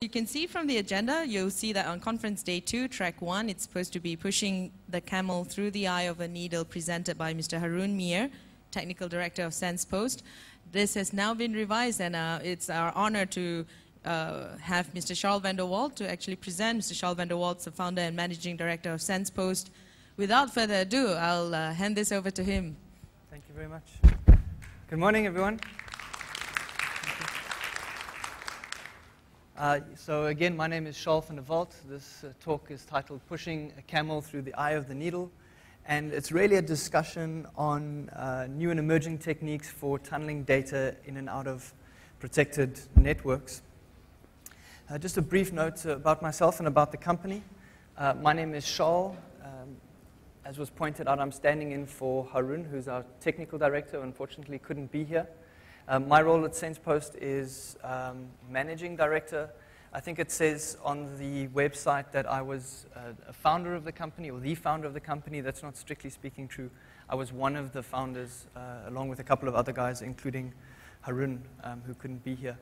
You can see from the agenda, you'll see that on conference day 2, track 1, it's supposed to be pushing the camel through the eye of a needle, presented by Mr. Haroon Meer, Technical Director of SensePost. This has now been revised, and it's our honor to have Mr. Charl van der Walt to actually present. Mr. Charl van der Walt is the founder and managing director of SensePost. Without further ado, I'll hand this over to him. Thank you very much. Good morning, everyone. So again, my name is Charl van der Walt. This talk is titled Pushing a Camel Through the Eye of the Needle. And it's really a discussion on new and emerging techniques for tunneling data in and out of protected networks. Just a brief note about myself and about the company. My name is Charl. As was pointed out, I'm standing in for Haroon, who's our technical director, who unfortunately couldn't be here. My role at SensePost is managing director. I think it says on the website that I was a founder of the company, or the founder of the company. That's not strictly speaking true. I was one of the founders, along with a couple of other guys, including Haroon, who couldn't be here.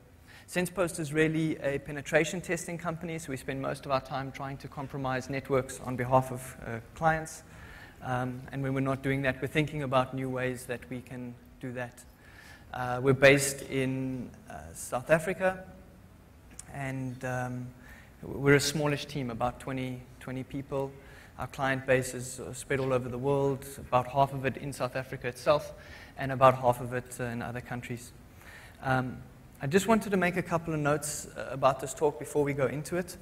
SensePost is really a penetration testing company, so we spend most of our time trying to compromise networks on behalf of clients. And when we're not doing that, we're thinking about new ways that we can do that. We're based in South Africa, and we're a smallish team, about 20 people. Our client base is spread all over the world, about half of it in South Africa itself, and about half of it in other countries. I just wanted to make a couple of notes about this talk before we go into it.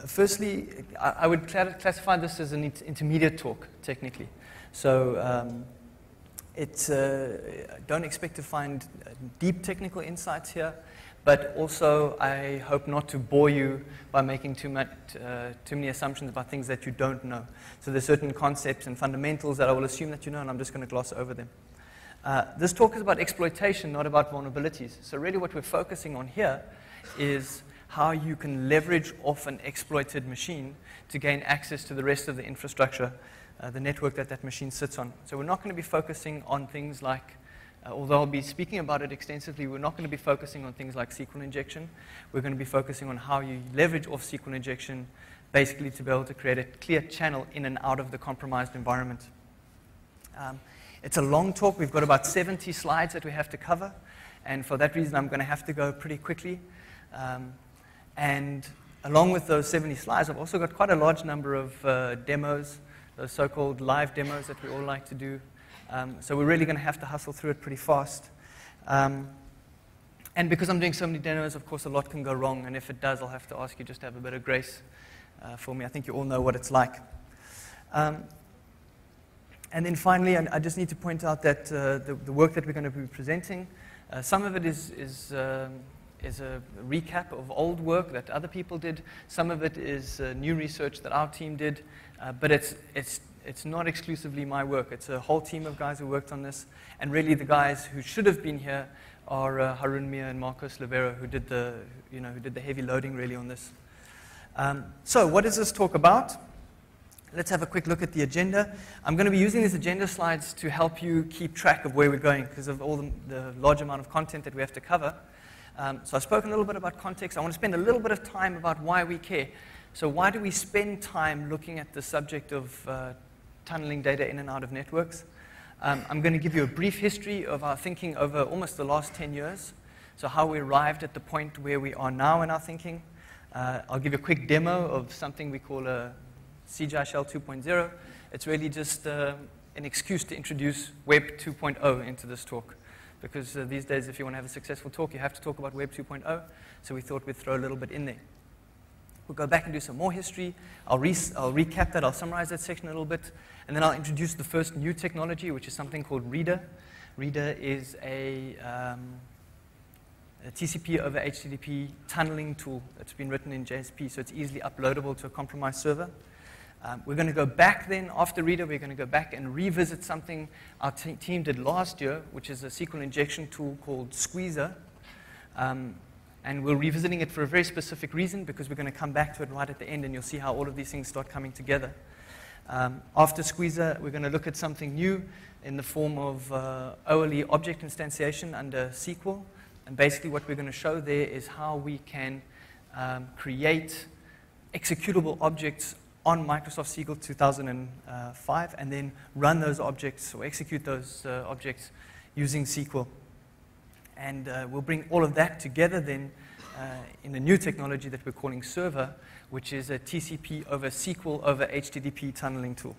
Firstly, I would classify this as an intermediate talk, technically. So don't expect to find deep technical insights here, but also I hope not to bore you by making too many assumptions about things that you don't know. So there's certain concepts and fundamentals that I will assume that you know, and I'm just going to gloss over them. This talk is about exploitation, not about vulnerabilities. So really what we're focusing on here is how you can leverage off an exploited machine to gain access to the rest of the infrastructure, the network that that machine sits on. So we're not going to be focusing on things like, although I'll be speaking about it extensively, we're not going to be focusing on things like SQL injection. We're going to be focusing on how you leverage off SQL injection, basically to be able to create a clear channel in and out of the compromised environment. It's a long talk. We've got about 70 slides that we have to cover, and for that reason I'm going to have to go pretty quickly. And along with those 70 slides, I've also got quite a large number of demos, those so-called live demos that we all like to do. So we're really going to have to hustle through it pretty fast. And because I'm doing so many demos, of course, a lot can go wrong. And if it does, I'll have to ask you just to have a bit of grace for me. I think you all know what it's like. And then finally, I just need to point out that the work that we're going to be presenting, some of it is a recap of old work that other people did. Some of it is new research that our team did, but it's not exclusively my work. It's a whole team of guys who worked on this, and really the guys who should have been here are Haroon Meer and Marcos Livera, who did the heavy loading really on this. So what is this talk about? Let's have a quick look at the agenda. I'm going to be using these agenda slides to help you keep track of where we're going because of all the large amount of content that we have to cover. So I've spoken a little bit about context. I want to spend a little bit of time about why we care. So why do we spend time looking at the subject of tunneling data in and out of networks? I'm going to give you a brief history of our thinking over almost the last 10 years. So how we arrived at the point where we are now in our thinking. I'll give you a quick demo of something we call a CGI Shell 2.0. It's really just an excuse to introduce Web 2.0 into this talk. Because these days, if you want to have a successful talk, you have to talk about Web 2.0. So we thought we'd throw a little bit in there. We'll go back and do some more history. I'll recap that. I'll summarize that section a little bit. And then I'll introduce the first new technology, which is something called Reader. Reader is a TCP over HTTP tunneling tool that's been written in JSP, so it's easily uploadable to a compromised server. We're going to go back then, after Reader, we're going to go back and revisit something our team did last year, which is a SQL injection tool called Squeezer. And we're revisiting it for a very specific reason, because we're going to come back to it right at the end, and you'll see how all of these things start coming together. After Squeezer, we're going to look at something new in the form of OLE object instantiation under SQL. And basically what we're going to show there is how we can create executable objects on Microsoft SQL 2005, and then run those objects or execute those objects using SQL. And we'll bring all of that together then in a new technology that we're calling Server, which is a TCP over SQL over HTTP tunneling tool.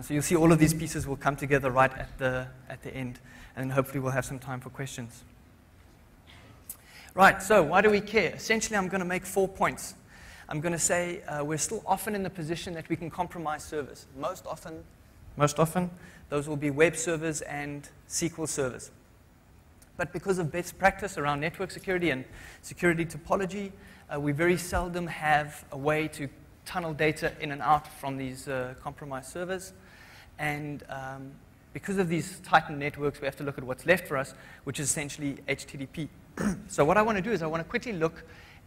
So you'll see all of these pieces will come together right at the end, and hopefully we'll have some time for questions. Right, so why do we care? Essentially, I'm going to make 4 points. I'm going to say we're still often in the position that we can compromise servers. Most often, those will be web servers and SQL servers. But because of best practice around network security and security topology, we very seldom have a way to tunnel data in and out from these compromised servers. And because of these tightened networks, we have to look at what's left for us, which is essentially HTTP. So what I want to do is I want to quickly look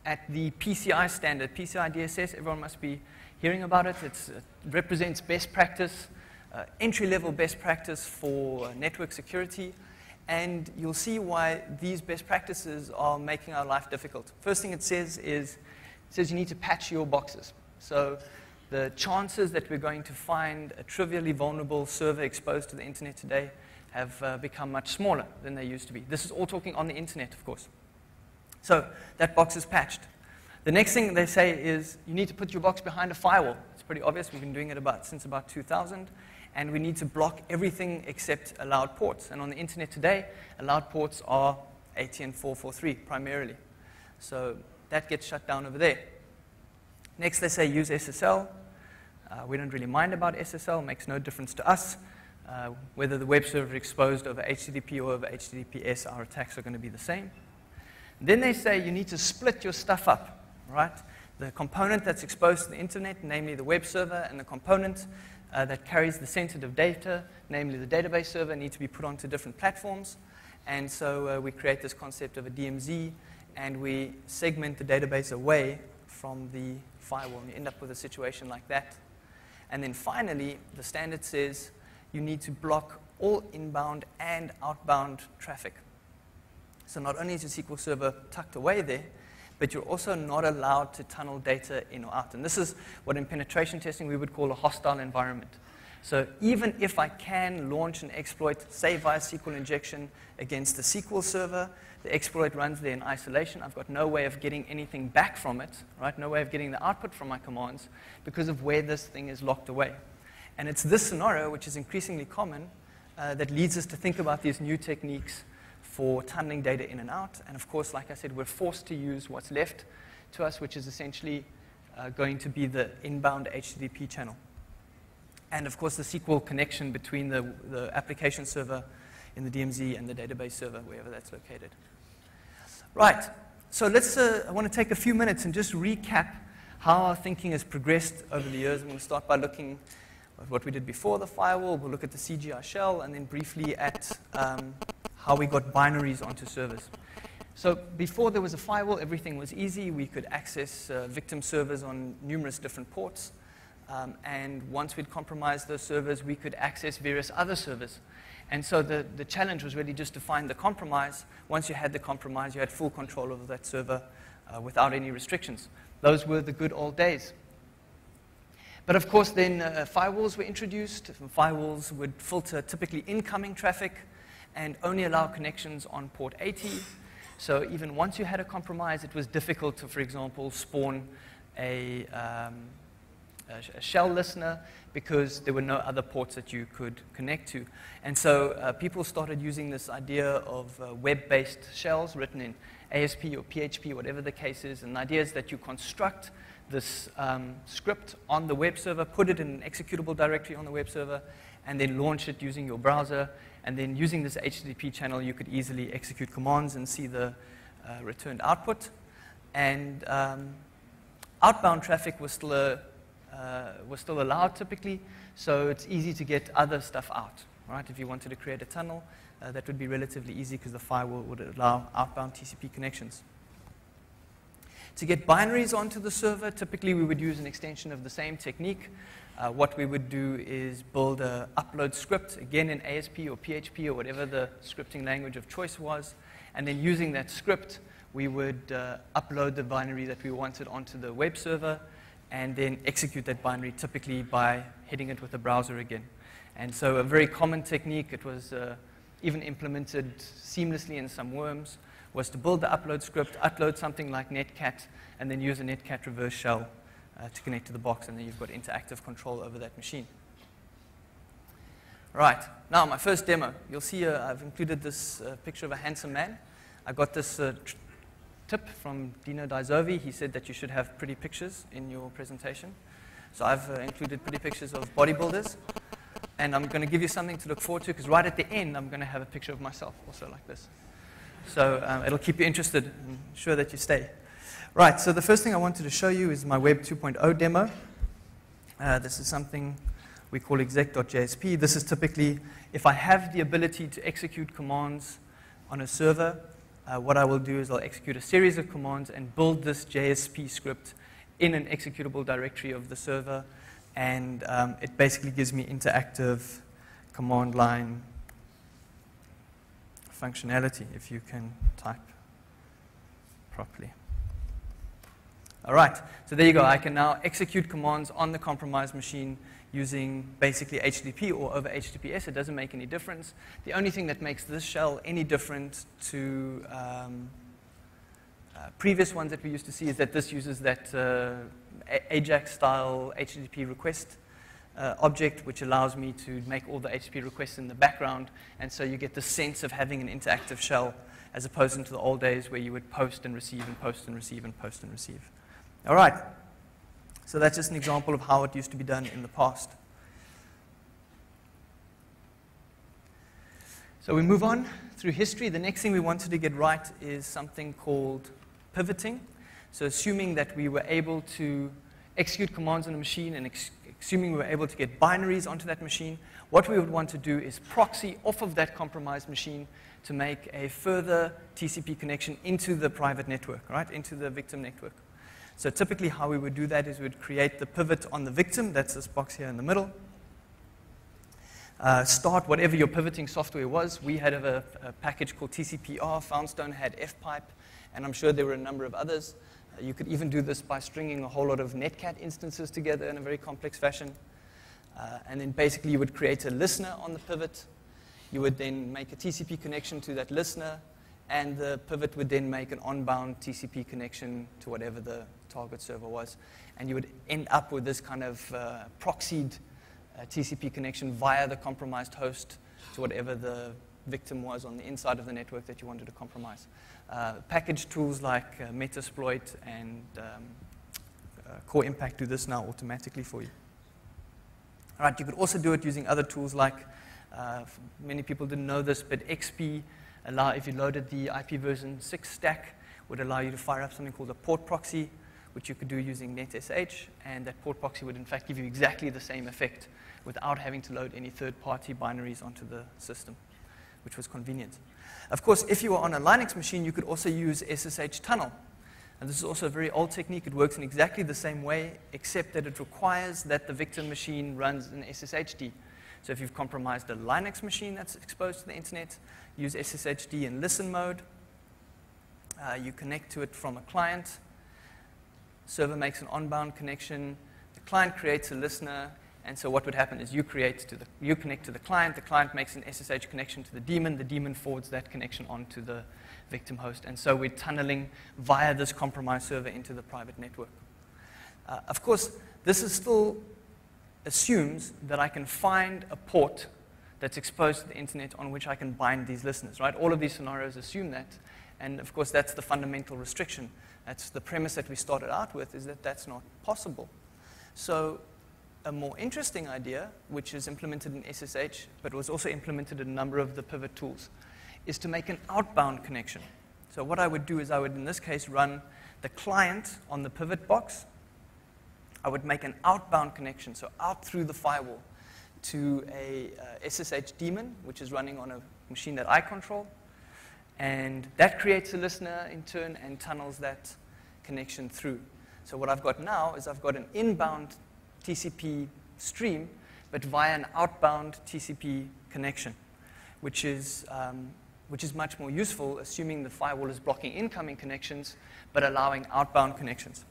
at the PCI standard, PCI DSS. Everyone must be hearing about it. It represents best practice, entry-level best practice for network security. And you'll see why these best practices are making our life difficult. First thing it says is, you need to patch your boxes. So the chances that we're going to find a trivially vulnerable server exposed to the internet today have become much smaller than they used to be. This is all talking on the internet, of course. So that box is patched. The next thing they say is you need to put your box behind a firewall. It's pretty obvious. We've been doing it since about 2000. And we need to block everything except allowed ports. And on the internet today, allowed ports are ATN 443 primarily. So that gets shut down over there. Next, they say use SSL. We don't really mind about SSL. It makes no difference to us. Whether the web server is exposed over HTTP or over HTTPS, our attacks are going to be the same. Then they say you need to split your stuff up, right? The component that's exposed to the internet, namely the web server, and the component that carries the sensitive data, namely the database server, need to be put onto different platforms. And so we create this concept of a DMZ, and we segment the database away from the firewall, and you end up with a situation like that. And then finally, the standard says you need to block all inbound and outbound traffic. So not only is your SQL server tucked away there, but you're also not allowed to tunnel data in or out. And this is what in penetration testing we would call a hostile environment. So even if I can launch an exploit, say via SQL injection against the SQL server, the exploit runs there in isolation. I've got no way of getting anything back from it, right? No way of getting the output from my commands because of where this thing is locked away. And it's this scenario, which is increasingly common, that leads us to think about these new techniques for tunneling data in and out. And of course, like I said, we're forced to use what's left to us, which is essentially going to be the inbound HTTP channel. And of course, the SQL connection between the application server in the DMZ and the database server, wherever that's located. Right, so I want to take a few minutes and just recap how our thinking has progressed over the years. I'm going to start by looking at what we did before the firewall. We'll look at the CGI shell, and then briefly at how we got binaries onto servers. So before there was a firewall, everything was easy. We could access victim servers on numerous different ports. And once we'd compromised those servers, we could access various other servers. And so the challenge was really just to find the compromise. Once you had the compromise, you had full control over that server without any restrictions. Those were the good old days. But of course, then firewalls were introduced. Firewalls would filter typically incoming traffic and only allow connections on port 80. So even once you had a compromise, it was difficult to, for example, spawn a shell listener because there were no other ports that you could connect to. And so people started using this idea of web-based shells written in ASP or PHP, whatever the case is. And the idea is that you construct this script on the web server, put it in an executable directory on the web server, and then launch it using your browser. And then using this HTTP channel, you could easily execute commands and see the returned output. And outbound traffic was still allowed typically, so it's easy to get other stuff out. Right? If you wanted to create a tunnel, that would be relatively easy because the firewall would allow outbound TCP connections. To get binaries onto the server, typically we would use an extension of the same technique. What we would do is build an upload script, again in ASP or PHP or whatever the scripting language of choice was, and then using that script, we would upload the binary that we wanted onto the web server and then execute that binary, typically by hitting it with the browser again. And so a very common technique, it was even implemented seamlessly in some worms, was to build the upload script, upload something like netcat, and then use a netcat reverse shell to connect to the box, and then you've got interactive control over that machine. Right, now my first demo. You'll see I've included this picture of a handsome man. I got this tip from Dino Daizovi. He said that you should have pretty pictures in your presentation. So I've included pretty pictures of bodybuilders. And I'm going to give you something to look forward to, because right at the end, I'm going to have a picture of myself, also like this. So it'll keep you interested and ensure that you stay. Right, so the first thing I wanted to show you is my Web 2.0 demo. This is something we call exec.jsp. This is typically, if I have the ability to execute commands on a server, what I will do is I'll execute a series of commands and build this JSP script in an executable directory of the server. And it basically gives me interactive command line functionality, if you can type properly. All right, so there you go. I can now execute commands on the compromised machine using basically HTTP or over HTTPS. It doesn't make any difference. The only thing that makes this shell any different to previous ones that we used to see is that this uses that AJAX-style HTTP request object, which allows me to make all the HTTP requests in the background, and so you get the sense of having an interactive shell as opposed to the old days where you would post and receive and post and receive and post and receive. All right, so that's just an example of how it used to be done in the past. So we move on through history. The next thing we wanted to get right is something called pivoting. So assuming that we were able to execute commands on a machine and assuming we were able to get binaries onto that machine, what we would want to do is proxy off of that compromised machine to make a further TCP connection into the private network, right, into the victim network. So typically how we would do that is we would create the pivot on the victim, that's this box here in the middle. Start whatever your pivoting software was. We had a package called TCPR, Foundstone had fpipe, and I'm sure there were a number of others. You could even do this by stringing a whole lot of netcat instances together in a very complex fashion. And then basically you would create a listener on the pivot. You would then make a TCP connection to that listener, and the pivot would then make an on-bound TCP connection to whatever the target server was. And you would end up with this kind of proxied TCP connection via the compromised host to whatever the victim was on the inside of the network that you wanted to compromise. Package tools like Metasploit and Core Impact do this now automatically for you. All right, you could also do it using other tools like, many people didn't know this, but XP, if you loaded the IP version 6 stack, would allow you to fire up something called a port proxy, which you could do using NetSH, and that port proxy would in fact give you exactly the same effect without having to load any third-party binaries onto the system, which was convenient. Of course, if you were on a Linux machine, you could also use SSH tunnel. And this is also a very old technique. It works in exactly the same way, except that it requires that the victim machine runs an SSHD. So if you've compromised a Linux machine that's exposed to the internet, use SSHD in listen mode. You connect to it from a client. Server makes an on-bound connection. The client creates a listener. And so what would happen is you connect to the client makes an SSH connection to the daemon forwards that connection onto the victim host. And so we're tunneling via this compromised server into the private network. Of course, this is still assumes that I can find a port that's exposed to the internet on which I can bind these listeners, right? All of these scenarios assume that. And of course, that's the fundamental restriction. That's the premise that we started out with, is that that's not possible. So a more interesting idea, which is implemented in SSH, but was also implemented in a number of the pivot tools, is to make an outbound connection. So what I would do is I would, in this case, run the client on the pivot box. I would make an outbound connection, so out through the firewall, to a SSH daemon, which is running on a machine that I control. And that creates a listener in turn and tunnels that connection through. So what I've got now is I've got an inbound TCP stream, but via an outbound TCP connection, which which is much more useful, assuming the firewall is blocking incoming connections, but allowing outbound connections.